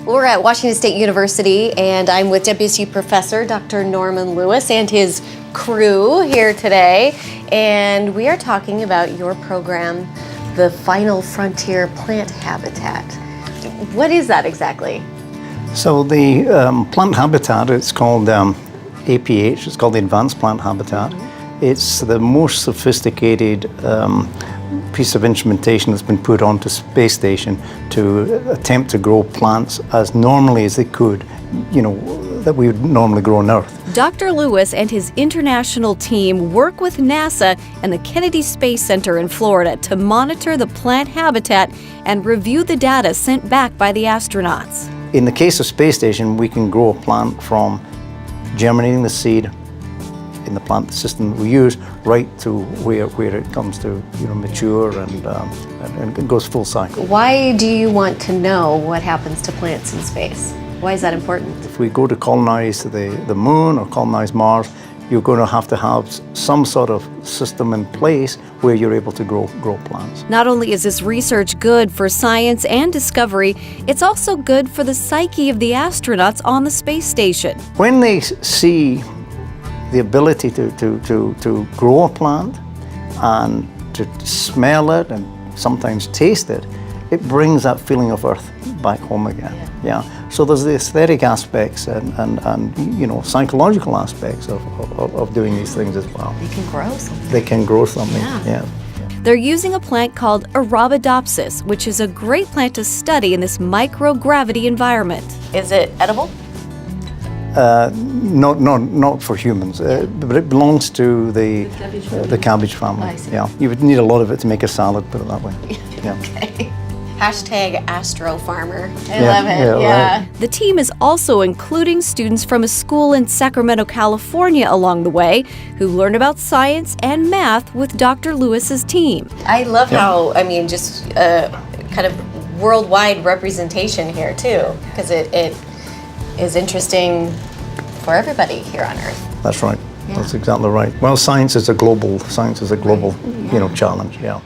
We're at Washington State University, and I'm with WSU professor Dr. Norman Lewis and his crew here today. And we are talking about your program, the Final Frontier Plant Habitat. What is that exactly? So the plant habitat, it's called APH, it's called the Advanced Plant Habitat. It's the most sophisticated piece of instrumentation that's been put onto space station to attempt to grow plants as normally as they could, that we would normally grow on Earth. Dr. Lewis and his international team work with NASA and the Kennedy Space Center in Florida to monitor the plant habitat and review the data sent back by the astronauts. In the case of space station, we can grow a plant from germinating the seed in the plant system that we use right to where it comes to mature and it goes full cycle. Why do you want to know what happens to plants in space? Why is that important? If we go to colonize the moon or colonize Mars, you're going to have some sort of system in place where you're able to grow plants. Not only is this research good for science and discovery, it's also good for the psyche of the astronauts on the space station. When they see the ability to grow a plant and to smell it and sometimes taste it, it brings that feeling of Earth back home again. Yeah. So there's the aesthetic aspects and psychological aspects of doing these things as well. They can grow something. They can grow something. Yeah. They're using a plant called Arabidopsis, which is a great plant to study in this microgravity environment. Is it edible? Not for humans, but it belongs to the cabbage family. I see. Yeah, you would need a lot of it to make a salad, put it that way. Yeah. Okay. Hashtag astrofarmer. I Yeah, love it. yeah, right. The team is also including students from a school in Sacramento, California along the way who learn about science and math with Dr. Lewis's team. I love how, just kind of worldwide representation here too, because it is interesting for everybody here on Earth. That's right. Yeah. That's exactly right. Well, science is a global challenge. Yeah.